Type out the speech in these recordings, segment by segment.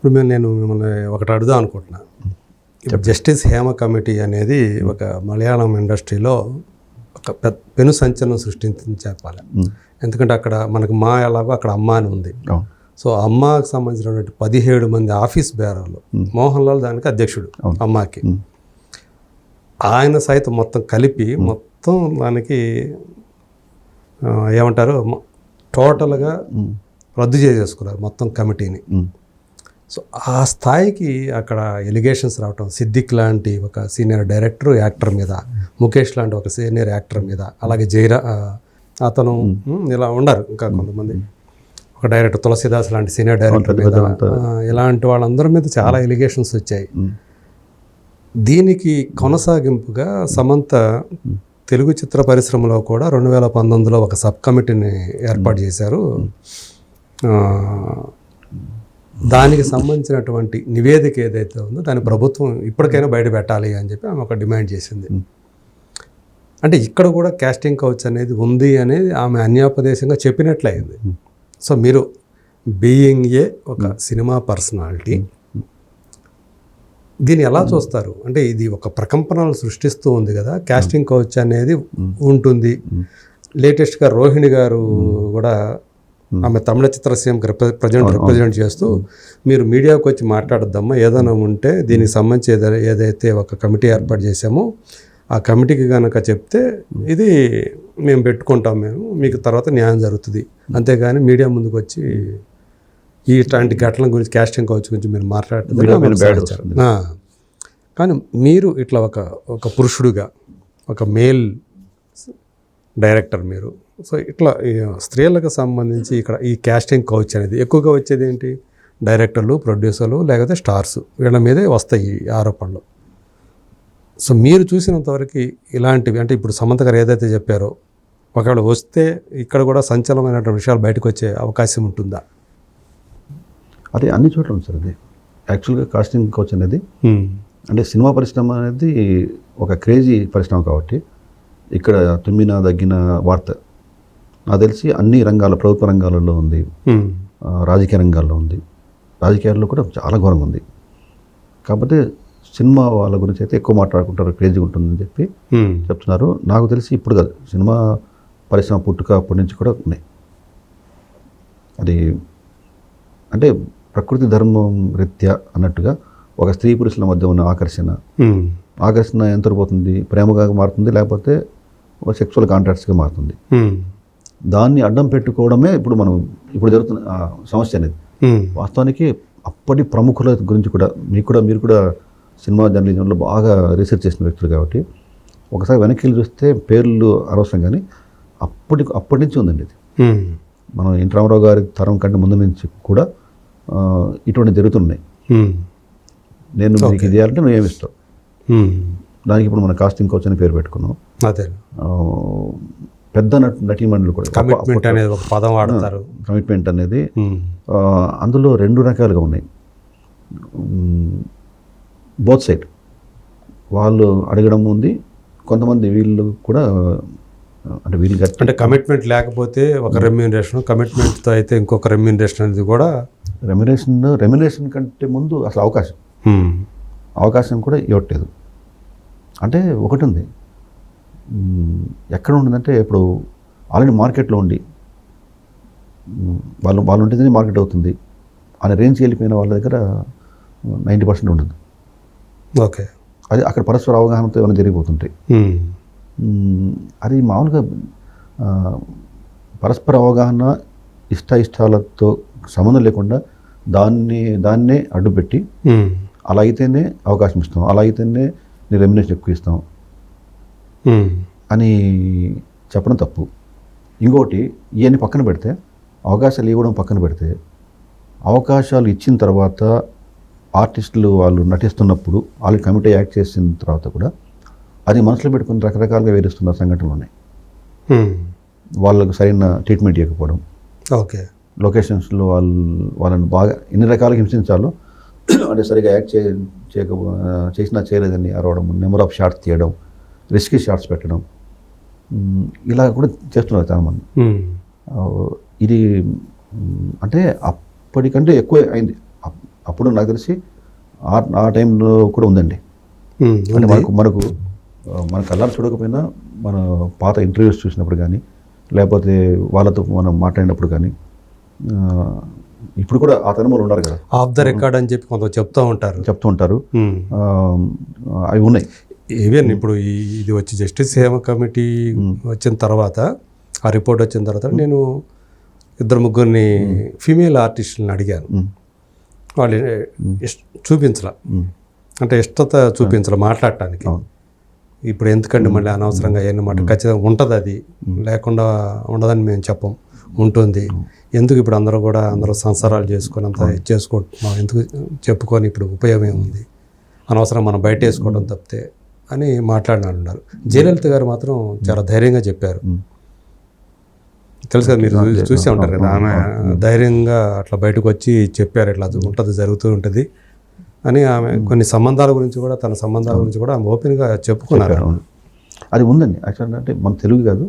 ఇప్పుడు నేను మిమ్మల్ని ఒకటి అడుగుదాం అనుకుంటున్నా. ఇప్పుడు జస్టిస్ హేమ కమిటీ అనేది ఒక మలయాళం ఇండస్ట్రీలో ఒక పెను సంచలనం సృష్టించింది చెప్పాలి. ఎందుకంటే అక్కడ మనకు మా ఎలాగో అక్కడ అమ్మ అని ఉంది. సో అమ్మకి సంబంధించినటువంటి 17 మంది ఆఫీస్ బేరర్లు, మోహన్ లాల్ దానికి అధ్యక్షుడు అమ్మకి. ఆయన సైతం మొత్తం కలిపి మొత్తం దానికి ఏమంటారు టోటల్గా రద్దు చేసేసుకున్నారు మొత్తం కమిటీని. సో ఆ స్థాయికి అక్కడ ఎలిగేషన్స్ రావటం, సిద్దిక్ లాంటి ఒక సీనియర్ డైరెక్టర్ యాక్టర్ మీద, ముఖేష్ లాంటి ఒక సీనియర్ యాక్టర్ మీద, అలాగే అతను ఇలా ఉన్నారు ఇంకా కొంతమంది, ఒక డైరెక్టర్ తులసిదాస్ లాంటి సీనియర్ డైరెక్టర్ మీద, ఇలాంటి వాళ్ళందరి మీద చాలా ఎలిగేషన్స్ వచ్చాయి. దీనికి కొనసాగింపుగా సమంత తెలుగు చిత్ర పరిశ్రమలో కూడా 2019లో ఒక సబ్ కమిటీని ఏర్పాటు చేశారు. దానికి సంబంధించినటువంటి నివేదిక ఏదైతే ఉందో దాని ప్రభుత్వం ఇప్పటికైనా బయట పెట్టాలి అని చెప్పి ఆమె ఒక డిమాండ్ చేసింది. అంటే ఇక్కడ కూడా కాస్టింగ్ కౌచ్ అనేది ఉంది అనేది ఆమె అన్యాపదేశంగా చెప్పినట్లయింది. సో మీరు బీయింగ్ ఒక సినిమా పర్సనాలిటీ దీన్ని ఎలా చూస్తారు? అంటే ఇది ఒక ప్రకంపనలు సృష్టిస్తూ ఉంది కదా, కాస్టింగ్ కౌచ్ అనేది ఉంటుంది. లేటెస్ట్గా రోహిణి గారు కూడా ఆమె తమిళ చిత్రసీమకి రిప్రజెంట్ చేస్తూ మీరు మీడియాకు వచ్చి మాట్లాడద్దమ్మా, ఏదైనా ఉంటే దీనికి సంబంధించి ఏదైతే ఒక కమిటీ ఏర్పాటు చేశామో ఆ కమిటీకి కనుక చెప్తే ఇది మేము పెట్టుకుంటాం, మీకు తర్వాత న్యాయం జరుగుతుంది, అంతేగాని మీడియా ముందుకు వచ్చి ఇట్లాంటి ఘటనల గురించి కాస్టింగ్ కౌచ్ గురించి మీరు మాట్లాడుతున్నారు. కానీ మీరు ఇట్లా ఒక పురుషుడుగా, ఒక మేల్ డైరెక్టర్ మీరు, సో ఇట్లా స్త్రీలకు సంబంధించి ఇక్కడ ఈ కాస్టింగ్ కౌచ్ అనేది ఎక్కువగా వచ్చేది ఏంటి? డైరెక్టర్లు, ప్రొడ్యూసర్లు, లేకపోతే స్టార్స్, వీళ్ళ మీదే వస్తాయి ఈ ఆరోపణలు. సో మీరు చూసినంతవరకు ఇలాంటివి, అంటే ఇప్పుడు సమంత గారు ఏదైతే చెప్పారో ఒకవేళ వస్తే ఇక్కడ కూడా సంచలనమైనటువంటి విషయాలు బయటకు వచ్చే అవకాశం ఉంటుందా? అదే అన్ని చోట్ల ఉంది సార్. అది యాక్చువల్గా కాస్టింగ్ కౌచ్ అనేది అంటే సినిమా పరిశ్రమ అనేది ఒక క్రేజీ పరిశ్రమ కాబట్టి ఇక్కడ తుమ్మిన దగ్గిన వార్త నాకు తెలిసి అన్ని రంగాల, ప్రభుత్వ రంగాలలో ఉంది, రాజకీయ రంగాల్లో ఉంది, రాజకీయాల్లో కూడా చాలా ఘోరంగా ఉంది. కాకపోతే సినిమా వాళ్ళ గురించి అయితే ఎక్కువ మాట్లాడుకుంటారు, క్రేజీ ఉంటుందని చెప్పి చెప్తున్నారు. నాకు తెలిసి ఇప్పుడు కాదు, సినిమా పరిశ్రమ పుట్టుక అప్పటి నుంచి కూడా ఉన్నాయి. అది అంటే ప్రకృతి ధర్మం రీత్యా అన్నట్టుగా ఒక స్త్రీ పురుషుల మధ్య ఉన్న ఆకర్షణ ఎంత పోతుంది, ప్రేమగా మారుతుంది, లేకపోతే ఒక సెక్సువల్ కాంట్రాక్ట్స్గా మారుతుంది. దాన్ని అడ్డం పెట్టుకోవడమే ఇప్పుడు జరుగుతున్న సమస్య అనేది. వాస్తవానికి అప్పటి ప్రముఖుల గురించి కూడా మీరు కూడా సినిమా జర్నలిజంలో బాగా రీసెర్చ్ చేసిన వ్యక్తులు కాబట్టి ఒకసారి వెనక్కి వెళ్ళి చూస్తే పేర్లు అనవసరం, కానీ అప్పటి నుంచి ఉందండి ఇది. మనం ఎన్టీ రామారావు గారి తరం కంటే ముందు నుంచి కూడా ఇటువంటి జరుగుతున్నాయి. నేను మీకు ఇది చేయాలంటే నువ్వు ఏమిస్తావు, దానికి ఇప్పుడు మన కాస్టింగ్ కౌచ్ అని పేరు పెట్టుకున్నాం. పెద్ద నటీమణులు కూడా కమిట్మెంట్ అనేది ఒక పదం వాడతారు. కమిట్మెంట్ అనేది అందులో 2 రకాలుగా ఉన్నాయి. బోత్ సైడ్ వాళ్ళు అడగడం ఉంది, కొంతమంది వీళ్ళు కూడా అంటే వీళ్ళు అంటే కమిట్మెంట్ లేకపోతే ఒక రెమ్యూనరేషన్, కమిట్మెంట్తో అయితే ఇంకొక రెమ్యూనరేషన్ అనేది కూడా. రెమ్యూనరేషన్ కంటే ముందు అసలు అవకాశం కూడా ఇవ్వట్లేదు. అంటే ఒకటి ఉంది, ఎక్కడ ఉంటుందంటే ఇప్పుడు ఆల్రెడీ మార్కెట్లో ఉండి వాళ్ళు ఉంటేనే మార్కెట్ అవుతుంది అనే రేంజ్కి వెళ్ళిపోయిన వాళ్ళ దగ్గర 90% ఉంటుంది. ఓకే, అది అక్కడ పరస్పర అవగాహనతో ఏమైనా జరిగిపోతుంటాయి. అది మామూలుగా పరస్పర అవగాహన, ఇష్టాలతో సంబంధం లేకుండా దాన్నే అడ్డుపెట్టి అలా అయితేనే అవకాశం ఇస్తాం, అలా అయితేనే నీ రెమ్యునరేషన్ ఎక్కువ ఇస్తాం అని చెప్పడం తప్పు. ఇంకోటి ఇవన్నీ పక్కన పెడితే, అవకాశాలు ఇవ్వడం పక్కన పెడితే, అవకాశాలు ఇచ్చిన తర్వాత ఆర్టిస్టులు వాళ్ళు నటిస్తున్నప్పుడు వాళ్ళు కమిటీ యాక్ట్ చేసిన తర్వాత కూడా అది మనసులో పెట్టుకుని రకరకాలుగా వేరుస్తున్న సంఘటనలు ఉన్నాయి. వాళ్ళకు సరైన ట్రీట్మెంట్ ఇవ్వకపోవడం, ఓకే, లొకేషన్స్లో వాళ్ళని బాగా ఎన్ని రకాలుగా హింసించాలో అంటే సరిగా యాక్ట్ చేసినా చేయలేదని అరవడం, నెంబర్ ఆఫ్ షాట్స్ తీయడం, రిస్కీ షాట్స్ పెట్టడం, ఇలా కూడా చేస్తున్నారు చాలామంది. ఇది అంటే అప్పటికంటే ఎక్కువ అయింది. అప్పుడు నాకు తెలిసి ఆ టైంలో కూడా ఉందండి. అంటే మనకు మన కళ్ళారు చూడకపోయినా మన పాత ఇంటర్వ్యూస్ చూసినప్పుడు కానీ లేకపోతే వాళ్ళతో మనం మాట్లాడినప్పుడు కానీ ఇప్పుడు కూడా ఆ తనములు ఉన్నారు కదా, ఆఫ్ ద రికార్డ్ అని చెప్పి కొంత చెప్తూ ఉంటారు. అవి ఉన్నాయి. ఈవెన్ ఇప్పుడు ఇది వచ్చి జస్టిస్ హేమ కమిటీ వచ్చిన తర్వాత, ఆ రిపోర్ట్ వచ్చిన తర్వాత నేను 2-3 ఫీమేల్ ఆర్టిస్టులను అడిగాను. వాళ్ళు చూపించలా, అంటే ఇష్టత చూపించలే మాట్లాడటానికి. ఇప్పుడు ఎందుకంటే మళ్ళీ అనవసరంగా ఏమన్నమాట, ఖచ్చితంగా ఉంటుంది, అది లేకుండా ఉండదని మేము చెప్పం, ఉంటుంది. ఎందుకు ఇప్పుడు అందరూ సంసారాలు చేసుకొని అంత చేసుకుంటున్నాం, ఎందుకు చెప్పుకొని ఇప్పుడు ఉపయోగం ఏముంది, అనవసరం మనం బయట వేసుకోవడం తప్పితే అని మాట్లాడినారు. జయలలిత గారు మాత్రం చాలా ధైర్యంగా చెప్పారు. తెలుసు కదా, మీరు చూసే ఉంటారు కదా, ఆమె ధైర్యంగా అట్లా బయటకు వచ్చి చెప్పారు, ఇట్లా ఉంటుంది, జరుగుతూ ఉంటుంది అని. ఆమె కొన్ని సంబంధాల గురించి కూడా, తన సంబంధాల గురించి కూడా ఆమె ఓపెన్గా చెప్పుకున్నారు. అది ఉందండి యాక్చువల్గా. అంటే మన తెలుగు కాదు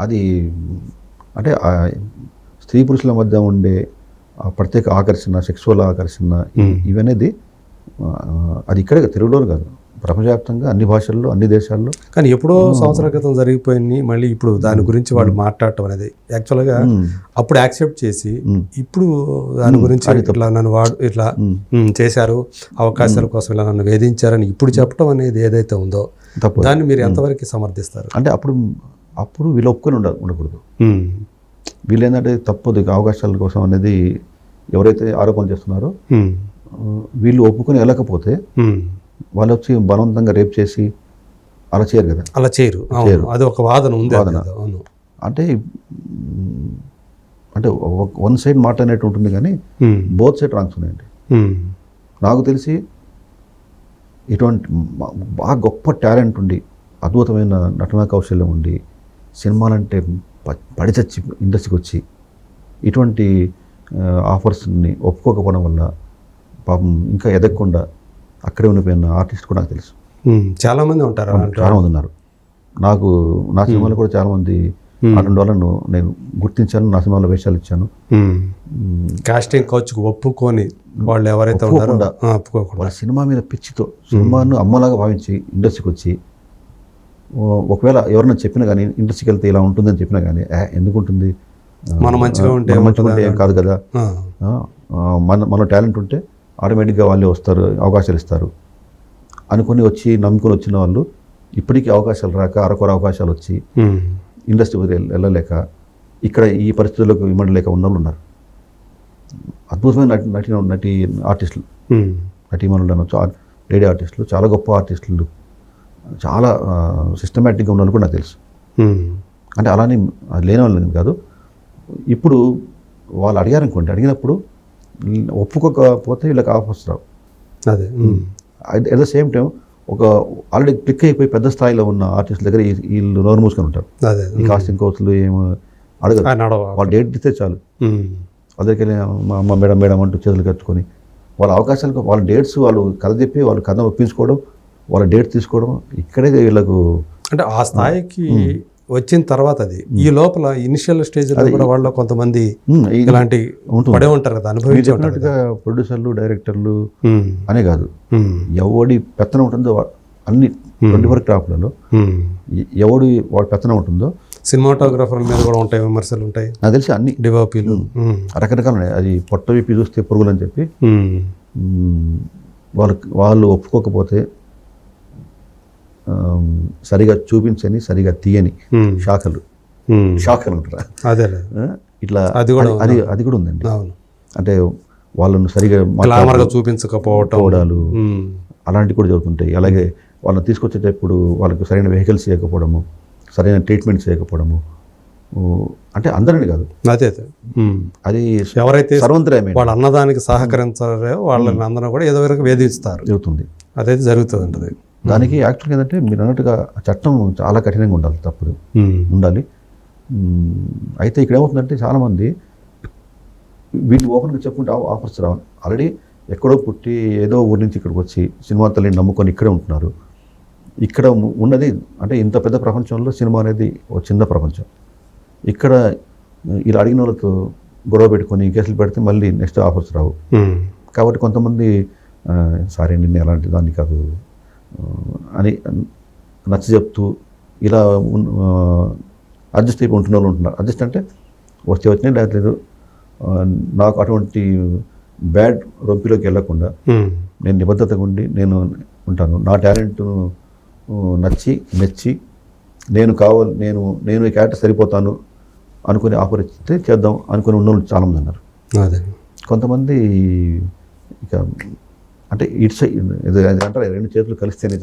అది, అంటే స్త్రీ పురుషుల మధ్య ఉండే ప్రత్యేక ఆకర్షణ, సెక్సువల్ ఆకర్షణ ఇవనేది అది ఇక్కడే తెలుగులో కాదు, ప్రపంచవ్యాప్తంగా అన్ని భాషల్లో, అన్ని దేశాల్లో. కానీ ఎప్పుడో సంవత్సరాల క్రితం జరిగిపోయింది, మళ్ళీ ఇప్పుడు దాని గురించి వాళ్ళు మాట్లాడటం అనేది యాక్చువల్గా అప్పుడు యాక్సెప్ట్ చేసి, ఇప్పుడు దాని గురించి ఇట్లా నన్ను ఇట్లా చేశారు, అవకాశాల కోసం ఇలా నన్ను వేధించారని ఇప్పుడు చెప్పడం అనేది ఏదైతే ఉందో దాన్ని మీరు ఎంతవరకు సమర్థిస్తారు? అంటే అప్పుడు వీళ్ళు ఒప్పుకొని ఉండకూడదు. వీళ్ళు ఏంటంటే తప్పదు, అవకాశాల కోసం అనేది ఎవరైతే ఆరోపణలు చేస్తున్నారో వీళ్ళు ఒప్పుకొని వెళ్ళకపోతే వాళ్ళు వచ్చి బలవంతంగా రేప్ చేసి అలా చేయరు కదా, అలా చేయరు. అది ఒక వాదన ఉంది. అంటే వన్ సైడ్ మాట అనేట్టు ఉంటుంది, కానీ బోత్ సైడ్ రాంగ్స్ ఉన్నాయండి. నాకు తెలిసి ఇటువంటి బాగా గొప్ప టాలెంట్ ఉండి, అద్భుతమైన నటనా కౌశల్యం ఉండి, సినిమాలంటే పడి చచ్చి ఇండస్ట్రీకి వచ్చి ఇటువంటి ఆఫర్స్ని ఒప్పుకోకపోవడం వల్ల పాపం ఇంకా ఎదగకుండా అక్కడే ఉండిపోయిన ఆర్టిస్ట్ కూడా నాకు తెలుసు. చాలామంది ఉంటారు, చాలామంది ఉన్నారు. నా సినిమాలో కూడా చాలామంది అటువంటి వాళ్ళను నేను గుర్తించాను, నా సినిమాలో వేషాలు ఇచ్చాను. కాస్టింగ్ కౌచ్కి ఒప్పుకొని వాళ్ళు ఎవరైతే ఒప్పుకోకుండా వాళ్ళ సినిమా మీద పిచ్చితో సినిమాను అమ్మలాగా భావించి ఇండస్ట్రీకి వచ్చి, ఒకవేళ ఎవరైనా చెప్పినా కానీ ఇండస్ట్రీకి వెళ్తే ఇలా ఉంటుందని చెప్పినా కానీ ఎందుకు ఉంటుంది, మనం మంచిగా ఉంటే ఏం కాదు కదా, మన టాలెంట్ ఉంటే ఆటోమేటిక్గా వాళ్ళే వస్తారు, అవకాశాలు ఇస్తారు అనుకుని వచ్చి నమ్ముకొని వచ్చిన వాళ్ళు ఇప్పటికీ అవకాశాలు రాక అరకొర అవకాశాలు వచ్చి ఇండస్ట్రీ వెళ్ళలేక ఇక్కడ ఈ పరిస్థితుల్లోకి ఇమ్మడలేక ఉన్న వాళ్ళు ఉన్నారు. అద్భుతమైన నటి ఆర్టిస్టులు, నటీమణులు అనొచ్చు, లేడీ ఆర్టిస్టులు, చాలా గొప్ప ఆర్టిస్టులు, చాలా సిస్టమేటిక్గా ఉన్న వాళ్ళు కూడా నాకు తెలుసు. అంటే అలానే లేని వాళ్ళని కాదు. ఇప్పుడు వాళ్ళు అడిగారనుకోండి, అడిగినప్పుడు ఒప్పుకోకపోతే వీళ్ళకి ఆఫర్స్ రావు. అదే అట్ ద సేమ్ టైం ఒక ఆల్రెడీ క్లిక్ అయిపోయి పెద్ద స్థాయిలో ఉన్న ఆర్టిస్టుల దగ్గర వీళ్ళు నోరు మూసుకొని ఉంటారు. ఈ కాస్టింగ్ కోచ్లు ఏమో అడగరు, వాళ్ళు డేట్ ఇస్తే చాలు, అదరికి మా అమ్మ మేడం అంటూ చేతులు కట్టుకొని వాళ్ళ అవకాశాలకు, వాళ్ళ డేట్స్ వాళ్ళు కథ చెప్పి వాళ్ళు కథ ఒప్పించుకోవడం, వాళ్ళ డేట్ తీసుకోవడం, ఇక్కడే వీళ్ళకు అంటే ఆ స్థాయికి వచ్చిన తర్వాత అది ఈ లోపల ఇనిషియల్ స్టేజ్ కూడా వాళ్ళు కొంతమంది ఇలాంటి పడే ఉంటారు కదా, అనుభవించినట్టుగా. ప్రొడ్యూసర్లు, డైరెక్టర్లు అనే కాదు, ఎవడి పెత్తనం ఉంటుందో అన్ని 24 క్రాఫ్ట్లలో ఎవడి వాడి పెత్తనం ఉంటుందో, సినిమాటోగ్రాఫర్ల మీద కూడా ఉంటాయి విమర్శలు, ఉంటాయి నాకు తెలిసి అన్ని డిఓపీలు రకరకాలు ఉన్నాయి. అది పొట్ట విప్పి చూస్తే పురుగులు అని చెప్పి వాళ్ళు ఒప్పుకోకపోతే సరిగా చూపించని, సరిగా తీయని శాఖలు ఉంటారా, ఇట్లా అది కూడా ఉందండి. అంటే వాళ్ళను సరిగా చూపించకపోవడాలు అలాంటివి కూడా జరుగుతుంటాయి. అలాగే వాళ్ళని తీసుకొచ్చేటప్పుడు వాళ్ళకి సరైన వెహికల్స్ చేయకపోవడము, సరైన ట్రీట్మెంట్ చేయకపోవడము, అంటే అందరినీ కాదు, అది ఎవరైతే సర్వంతరమే వాళ్ళ అన్నదానికి సహకరించారో వాళ్ళని అందరూ కూడా ఏదో వరకు వేధిస్తారు, జరుగుతుంది. అదైతే జరుగుతూ ఉంటుంది. దానికి యాక్చువల్గా ఏంటంటే మీరు అన్నట్టుగా చట్టం చాలా కఠినంగా ఉండాలి, తప్పదు ఉండాలి. అయితే ఇక్కడ ఏమవుతుందంటే చాలామంది వీళ్ళు ఓపెన్గా చెప్పుకుంటే ఆఫర్స్ రావాలి, ఆల్రెడీ ఎక్కడో పుట్టి ఏదో ఊరి నుంచి ఇక్కడికి వచ్చి సినిమా తల్లిని నమ్ముకొని ఇక్కడే ఉంటున్నారు. ఇక్కడ ఉన్నది అంటే ఇంత పెద్ద ప్రపంచంలో సినిమా అనేది ఒక చిన్న ప్రపంచం. ఇక్కడ ఇలా అడిగిన వాళ్ళతో గొడవ పెట్టుకొని కేసులు పెడితే మళ్ళీ నెక్స్ట్ ఆఫర్స్ రావు. కాబట్టి కొంతమంది సారీ నిన్న ఎలాంటి దాన్ని కాదు అని నచ్చ చెప్తూ ఇలా అడ్జస్ట్ అయిపోయి ఉంటున్న వాళ్ళు ఉంటున్నారు. అడ్జస్ట్ అంటే వస్తే వచ్చినాయి లేదు, నాకు అటువంటి బ్యాడ్ రొంపిలోకి వెళ్ళకుండా నేను నిబద్ధతగా ఉండి నేను ఉంటాను. నా టాలెంట్ను నచ్చి మెచ్చి నేను ఈ క్యారెక్టర్ సరిపోతాను అనుకుని ఆఫర్ ఇస్తే చేద్దాం అనుకుని ఉన్నోళ్ళు చాలామంది ఉన్నారు. అదే కొంతమంది ఇక అంటే ఇట్స్ ఇది అంటారు 2 చేతులు కలిస్తేనే